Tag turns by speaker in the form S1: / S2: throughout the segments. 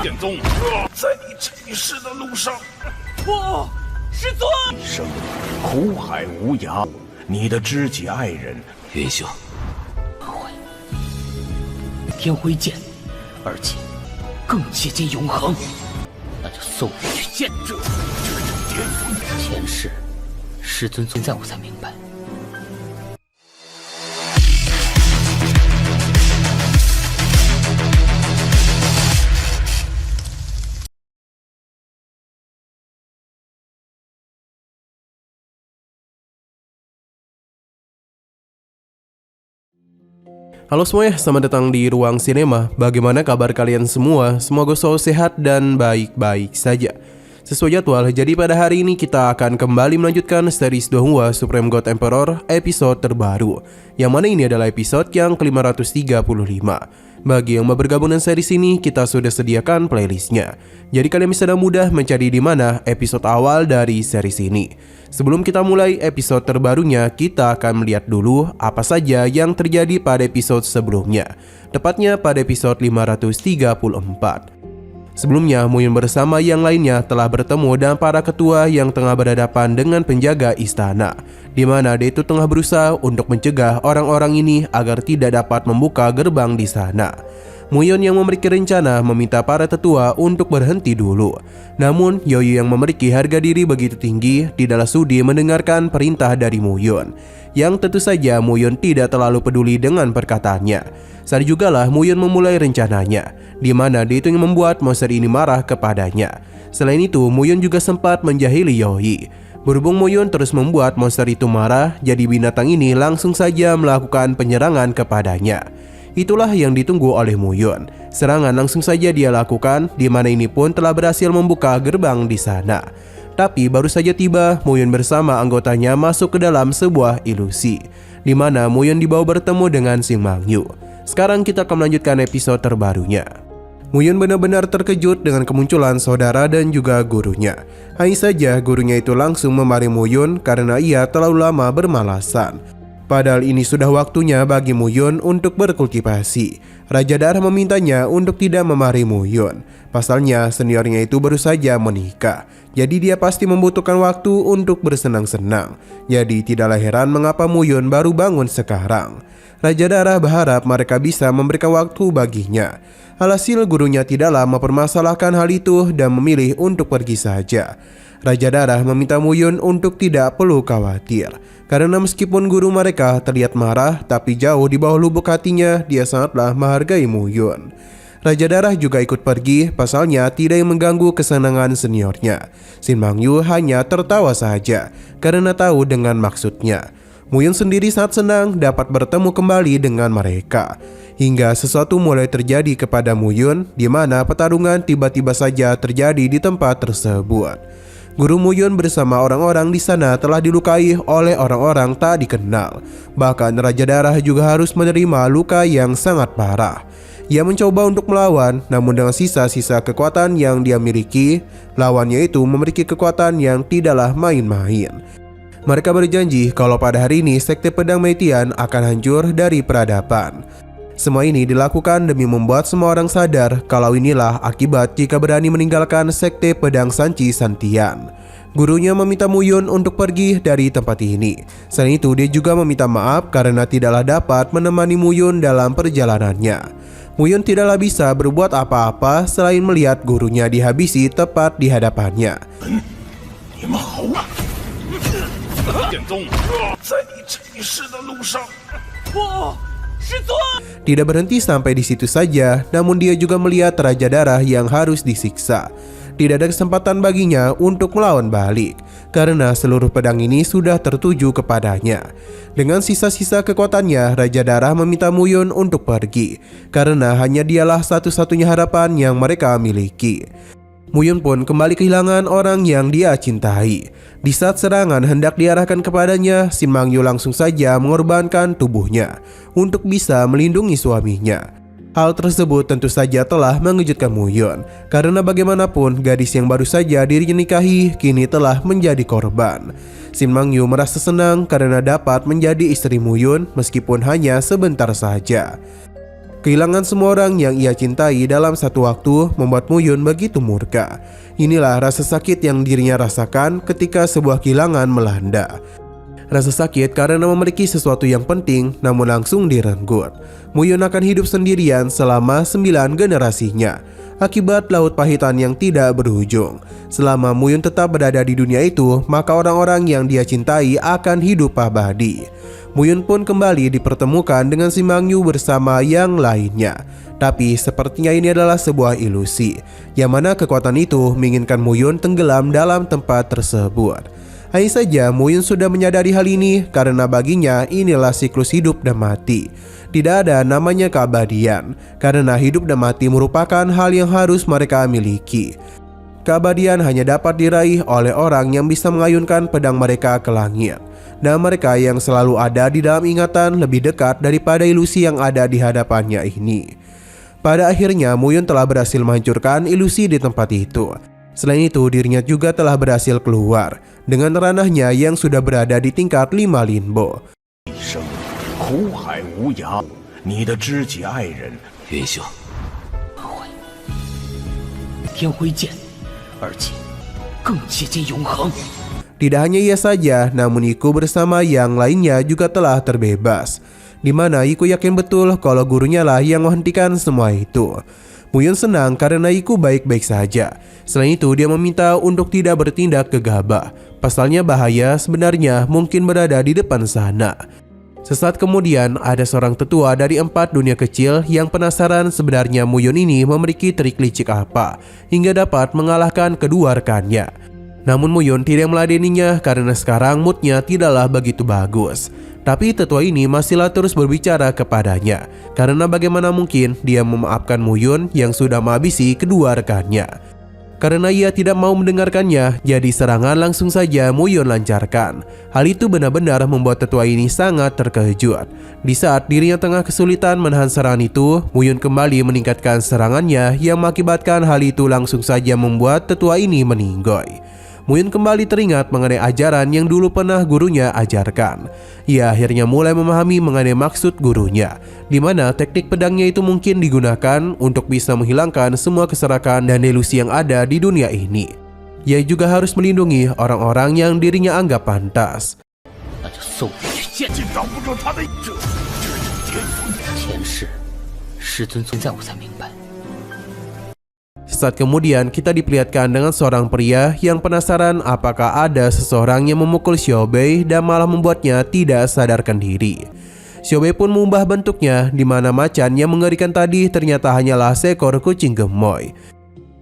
S1: 剑宗，在你这一世的路上，
S2: 不，师尊！
S3: 生苦海无涯，你的知己爱人
S2: 云兄，会天辉剑，而且更接近永恒，那就送你去见证。前世，师尊存在，我才明白。
S4: Halo semuanya, selamat datang di Ruang Sinema. Bagaimana kabar kalian semua? Semoga selalu sehat dan baik-baik saja. Sesuai jadwal, jadi pada hari ini kita akan kembali melanjutkan series Donghua Supreme God Emperor episode terbaru, yang mana ini adalah episode yang ke-535. Bagi yang mau bergabung dengan series ini, kita sudah sediakan playlistnya. Jadi kalian bisa dengan mudah mencari di mana episode awal dari series ini. Sebelum kita mulai episode terbarunya, kita akan melihat dulu apa saja yang terjadi pada episode sebelumnya, tepatnya pada episode 534. Sebelumnya, Muyun bersama yang lainnya telah bertemu dengan para ketua yang tengah berhadapan dengan penjaga istana, di mana dia itu tengah berusaha untuk mencegah orang-orang ini agar tidak dapat membuka gerbang di sana. Muyun yang memiliki rencana meminta para tetua untuk berhenti dulu. Namun, Yoyu yang memiliki harga diri begitu tinggi tidaklah sudi mendengarkan perintah dari Muyun, yang tentu saja Muyun tidak terlalu peduli dengan perkataannya. Saat jugalah Muyun memulai rencananya, di mana dia itu ingin membuat monster ini marah kepadanya. Selain itu, Muyun juga sempat menjahili Yoyi. Berhubung Muyun terus membuat monster itu marah, jadi binatang ini langsung saja melakukan penyerangan kepadanya. Itulah yang ditunggu oleh Muyun. Serangan langsung saja dia lakukan, di mana ini pun telah berhasil membuka gerbang di sana. Tapi baru saja tiba, Muyun bersama anggotanya masuk ke dalam sebuah ilusi, di mana Muyun dibawa bertemu dengan Xing Mangyu. Sekarang kita akan melanjutkan episode terbarunya. Muyun benar-benar terkejut dengan kemunculan saudara dan juga gurunya. Hanya saja gurunya itu langsung memarahi Muyun karena ia terlalu lama bermalasan. Padahal ini sudah waktunya bagi Muyun untuk berkultivasi. Raja Darah memintanya untuk tidak memarahi Muyun. Pasalnya seniornya itu baru saja menikah, jadi dia pasti membutuhkan waktu untuk bersenang-senang. Jadi tidaklah heran mengapa Muyun baru bangun sekarang. Raja Darah berharap mereka bisa memberikan waktu baginya. Alhasil gurunya tidaklah mempermasalahkan hal itu dan memilih untuk pergi saja. Raja Darah meminta Muyun untuk tidak perlu khawatir, karena meskipun guru mereka terlihat marah, tapi jauh di bawah lubuk hatinya dia sangatlah menghargai Muyun. Raja Darah juga ikut pergi, pasalnya tidak yang mengganggu kesenangan seniornya. Xing Mangyu hanya tertawa saja karena tahu dengan maksudnya. Muyun sendiri sangat senang dapat bertemu kembali dengan mereka. Hingga sesuatu mulai terjadi kepada Muyun, di mana pertarungan tiba-tiba saja terjadi di tempat tersebut. Guru Muyun bersama orang-orang di sana telah dilukai oleh orang-orang tak dikenal. Bahkan Raja Darah juga harus menerima luka yang sangat parah. Ia mencoba untuk melawan, namun dengan sisa-sisa kekuatan yang dia miliki, lawannya itu memiliki kekuatan yang tidaklah main-main. Mereka berjanji kalau pada hari ini Sekte Pedang Meitian akan hancur dari peradaban. Semua ini dilakukan demi membuat semua orang sadar kalau inilah akibat jika berani meninggalkan Sekte Pedang Sanci Santian. Gurunya meminta Muyun untuk pergi dari tempat ini. Selain itu, dia juga meminta maaf karena tidaklah dapat menemani Muyun dalam perjalanannya. Muyun tidaklah bisa berbuat apa-apa selain melihat gurunya dihabisi tepat di hadapannya. Tidak berhenti sampai di situ saja, namun dia juga melihat Raja Darah yang harus disiksa. Tidak ada kesempatan baginya untuk melawan balik, karena seluruh pedang ini sudah tertuju kepadanya. Dengan sisa-sisa kekuatannya, Raja Darah meminta Muyun untuk pergi, karena hanya dialah satu-satunya harapan yang mereka miliki. Muyun pun kembali kehilangan orang yang dia cintai. Di saat serangan hendak diarahkan kepadanya, Xing Mangyu langsung saja mengorbankan tubuhnya untuk bisa melindungi suaminya. Hal tersebut tentu saja telah mengejutkan Muyun, karena bagaimanapun gadis yang baru saja dirinya nikahi kini telah menjadi korban. Xing Mangyu merasa senang karena dapat menjadi istri Muyun meskipun hanya sebentar saja. Kehilangan semua orang yang ia cintai dalam satu waktu membuat Muyun begitu murka. Inilah rasa sakit yang dirinya rasakan ketika sebuah kehilangan melanda. Rasa sakit karena memiliki sesuatu yang penting namun langsung direnggut. Muyun akan hidup sendirian selama 9 generasinya akibat laut pahitan yang tidak berujung. Selama Muyun tetap berada di dunia itu, maka orang-orang yang dia cintai akan hidup abadi. Muyun pun kembali dipertemukan dengan si Mangyu bersama yang lainnya. Tapi sepertinya ini adalah sebuah ilusi, yang mana kekuatan itu menginginkan Muyun tenggelam dalam tempat tersebut. Hanya saja Muyun sudah menyadari hal ini karena baginya inilah siklus hidup dan mati. Tidak ada namanya keabadian, karena hidup dan mati merupakan hal yang harus mereka miliki. Keabadian hanya dapat diraih oleh orang yang bisa mengayunkan pedang mereka ke langit. Dan mereka yang selalu ada di dalam ingatan lebih dekat daripada ilusi yang ada di hadapannya ini. Pada akhirnya Muyun telah berhasil menghancurkan ilusi di tempat itu. Selain itu dirinya juga telah berhasil keluar dengan ranahnya yang sudah berada di tingkat 5 Linbo.
S3: 苦海无涯，你的知己爱人
S2: 云兄，天辉剑，而且更接近永恒。
S4: Tidak hanya ia saja, namun Iku bersama yang lainnya juga telah terbebas. Di mana Iku yakin betul kalau gurunya lah yang menghentikan semua itu. Muyun senang karena Iku baik-baik saja. Selain itu dia meminta untuk tidak bertindak gegabah. Pasalnya bahaya sebenarnya mungkin berada di depan sana. Sesaat kemudian ada seorang tetua dari 4 dunia kecil yang penasaran sebenarnya Muyun ini memiliki trik licik apa hingga dapat mengalahkan kedua rekannya. Namun Muyun tidak meladeninya karena sekarang moodnya tidaklah begitu bagus. Tapi tetua ini masihlah terus berbicara kepadanya karena bagaimana mungkin dia memaafkan Muyun yang sudah menghabisi kedua rekannya. Karena ia tidak mau mendengarkannya, jadi serangan langsung saja Muyun lancarkan. Hal itu benar-benar membuat tetua ini sangat terkejut. Di saat dirinya tengah kesulitan menahan serangan itu, Muyun kembali meningkatkan serangannya yang mengakibatkan hal itu langsung saja membuat tetua ini meninggoy. Muyun kembali teringat mengenai ajaran yang dulu pernah gurunya ajarkan. Ia akhirnya mulai memahami mengenai maksud gurunya, di mana teknik pedangnya itu mungkin digunakan untuk bisa menghilangkan semua keserakan dan ilusi yang ada di dunia ini. Ia juga harus melindungi orang-orang yang dirinya anggap pantas.
S2: 那就送你去见
S1: 竟挡不住他的这是颠覆
S2: 前世，师尊存在我才明白。
S4: Saat kemudian kita diperlihatkan dengan seorang pria yang penasaran apakah ada seseorang yang memukul Xiaobei dan malah membuatnya tidak sadarkan diri. Xiaobei pun mengubah bentuknya, di mana macan yang mengerikan tadi ternyata hanyalah seekor kucing gemoy.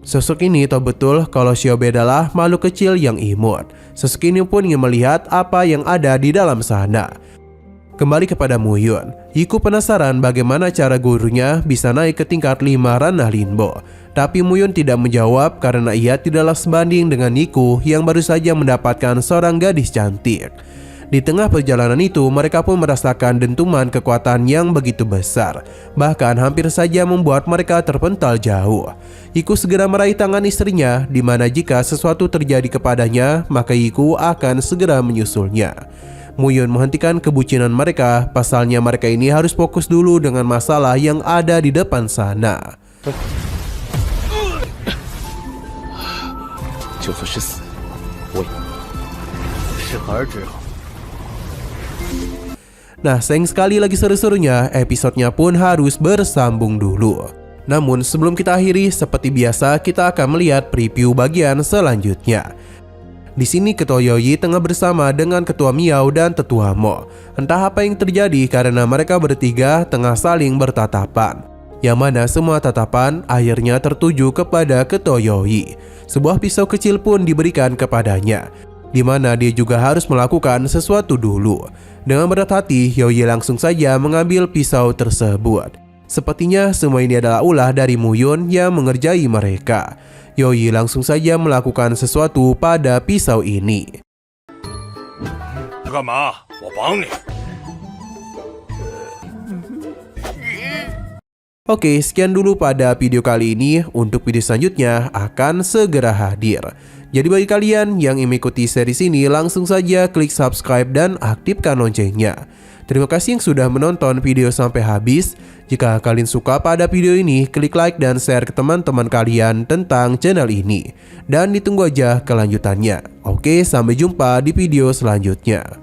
S4: Sosok ini tahu betul kalau Xiaobei adalah makhluk kecil yang imut. Sosok ini pun ingin melihat apa yang ada di dalam sana. Kembali kepada Muyun, Iku penasaran bagaimana cara gurunya bisa naik ke tingkat 5 ranah Linbo. Tapi Muyun tidak menjawab karena ia tidaklah sebanding dengan Iku yang baru saja mendapatkan seorang gadis cantik. Di tengah perjalanan itu mereka pun merasakan dentuman kekuatan yang begitu besar, bahkan hampir saja membuat mereka terpental jauh. Iku segera meraih tangan istrinya, di mana jika sesuatu terjadi kepadanya maka Iku akan segera menyusulnya. Muyun menghentikan kebucinan mereka, pasalnya mereka ini harus fokus dulu dengan masalah yang ada di depan sana. Nah, sayang sekali lagi seru-serunya, episodenya pun harus bersambung dulu. Namun sebelum kita akhiri, seperti biasa kita akan melihat preview bagian selanjutnya. Di sini Ketua Youyi tengah bersama dengan Ketua Miao dan Tetua Mo. Entah apa yang terjadi karena mereka bertiga tengah saling bertatapan, yang mana semua tatapan akhirnya tertuju kepada Ketua Youyi. Sebuah pisau kecil pun diberikan kepadanya, di mana dia juga harus melakukan sesuatu dulu. Dengan berat hati, Youyi langsung saja mengambil pisau tersebut. Sepertinya semua ini adalah ulah dari Muyun yang mengerjai mereka. Youyi langsung saja melakukan sesuatu pada pisau ini.
S1: 干嘛？我帮你。
S4: Oke, sekian dulu pada video kali ini. Untuk video selanjutnya akan segera hadir. Jadi bagi kalian yang ingin mengikuti series ini, langsung saja klik subscribe dan aktifkan loncengnya. Terima kasih yang sudah menonton video sampai habis. Jika kalian suka pada video ini, klik like dan share ke teman-teman kalian tentang channel ini. Dan ditunggu aja kelanjutannya. Oke, sampai jumpa di video selanjutnya.